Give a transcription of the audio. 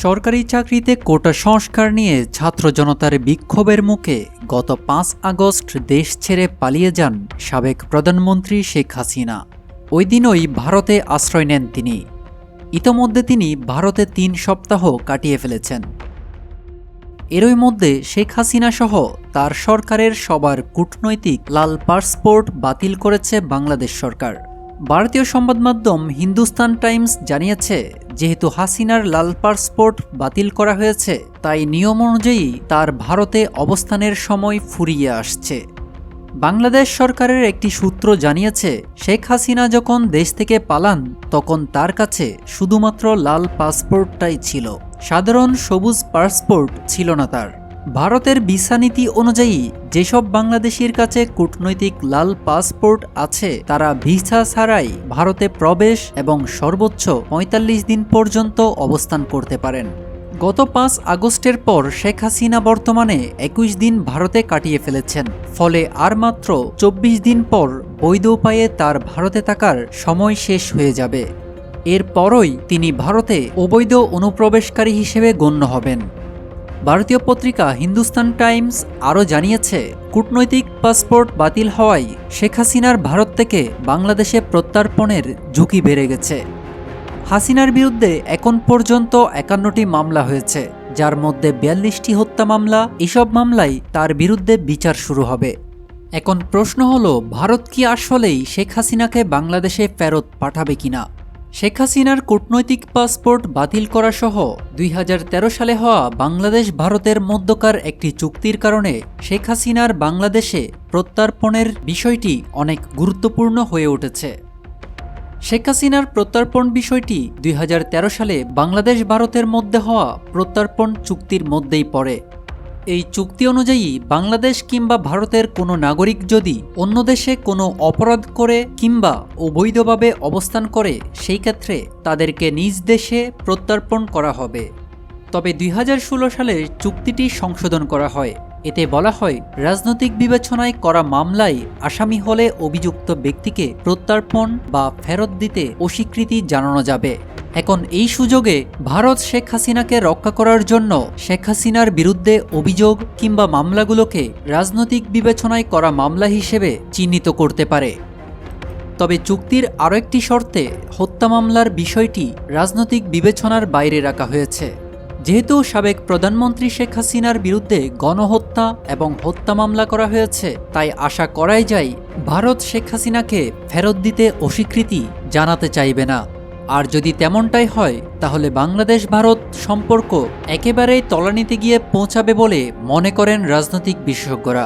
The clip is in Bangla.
সরকারি চাকরিতে কোটা সংস্কার নিয়ে ছাত্র জনতার বিক্ষোভের মুখে গত ৫ আগস্ট দেশ ছেড়ে পালিয়ে যান সাবেক প্রধানমন্ত্রী শেখ হাসিনা। ওই দিনই ভারতে আশ্রয় নেন তিনি। ইতোমধ্যে তিনি ভারতে ৩ সপ্তাহ কাটিয়ে ফেলেছেন। এরই মধ্যে শেখ হাসিনা সহ তার সরকারের সবার কূটনৈতিক লাল পাসপোর্ট বাতিল করেছে বাংলাদেশ সরকার। ভারতীয় সংবাদ মাধ্যম হিন্দুস্তান টাইমস জানিয়েছে, যেহেতু হাসিনার লাল পাসপোর্ট বাতিল করা হয়েছে, তাই নিয়ম অনুযায়ী তার ভারতে অবস্থানের সময় ফুরিয়ে আসছে। বাংলাদেশ সরকারের একটি সূত্র জানিয়েছে, শেখ হাসিনা যখন দেশ থেকে পালান তখন তার কাছে শুধুমাত্র লাল পাসপোর্টটাই ছিল, সাধারণ সবুজ পাসপোর্ট ছিল না তার। ভারতের ভিসা নীতি অনুযায়ী যেসব বাংলাদেশির কাছে কূটনৈতিক লাল পাসপোর্ট আছে তারা ভিসা ছাড়াই ভারতে প্রবেশ এবং সর্বোচ্চ ৪৫ দিন পর্যন্ত অবস্থান করতে পারেন। গত ৫ আগস্টের পর শেখ হাসিনা বর্তমানে ২১ দিন ভারতে কাটিয়ে ফেলেছেন, ফলে আর মাত্র ২৪ দিন পর বৈধ উপায়ে তার ভারতে থাকার সময় শেষ হয়ে যাবে। এরপরই তিনি ভারতে অবৈধ অনুপ্রবেশকারী হিসেবে গণ্য হবেন। ভারতীয় পত্রিকা হিন্দুস্তান টাইমস আরও জানিয়েছে, কূটনৈতিক পাসপোর্ট বাতিল হওয়ায় শেখ হাসিনার ভারত থেকে বাংলাদেশে প্রত্যার্পণের ঝুঁকি বেড়ে গেছে। হাসিনার বিরুদ্ধে এখন পর্যন্ত ৫১টি মামলা হয়েছে, যার মধ্যে ৪২টি হত্যা মামলা। এসব মামলায় তার বিরুদ্ধে বিচার শুরু হবে। এখন প্রশ্ন হলো, ভারত কি আসলেই শেখ হাসিনাকে বাংলাদেশে ফেরত পাঠাবে কিনা? শেখ হাসিনার কূটনৈতিক পাসপোর্ট বাতিল করা সহ ২০১৩ সালে হওয়া বাংলাদেশ ভারতের মধ্যকার একটি চুক্তির কারণে শেখ হাসিনার বাংলাদেশে প্রত্যার্পণের বিষয়টি অনেক গুরুত্বপূর্ণ হয়ে উঠেছে। শেখ হাসিনার প্রত্যার্পণ বিষয়টি ২০১৩ সালে বাংলাদেশ ভারতের মধ্যে হওয়া প্রত্যার্পণ চুক্তির মধ্যেই পড়ে। এই চুক্তি অনুযায়ী বাংলাদেশ কিংবা ভারতের কোনো নাগরিক যদি অন্য দেশে কোনো অপরাধ করে কিংবা অবৈধভাবে অবস্থান করে, সেই ক্ষেত্রে তাদেরকে নিজ দেশে প্রত্যার্পণ করা হবে। তবে ২০১৬ সালে চুক্তিটি সংশোধন করা হয়। এতে বলা হয়, রাজনৈতিক বিবেচনায় করা মামলায় আসামি হলে অভিযুক্ত ব্যক্তিকে প্রত্যার্পণ বা ফেরত দিতে অস্বীকৃতি জানানো যাবে। এখন এই সুযোগে ভারত শেখ হাসিনাকে রক্ষা করার জন্য শেখ হাসিনার বিরুদ্ধে অভিযোগ কিংবা মামলাগুলোকে রাজনৈতিক বিবেচনায় করা মামলা হিসেবে চিহ্নিত করতে পারে। তবে চুক্তির আরও একটি শর্তে হত্যা মামলার বিষয়টি রাজনৈতিক বিবেচনার বাইরে রাখা হয়েছে। যেহেতু সাবেক প্রধানমন্ত্রী শেখ হাসিনার বিরুদ্ধে গণহত্যা এবং হত্যা মামলা করা হয়েছে, তাই আশা করাই যায় ভারত শেখ হাসিনাকে ফেরত দিতে অস্বীকৃতি জানাতে চাইবে না। আর যদি তেমনটাই হয়, তাহলে বাংলাদেশ ভারত সম্পর্ক একেবারেই তলানিতে গিয়ে পৌঁছাবে বলে মনে করেন রাজনৈতিক বিশেষজ্ঞরা।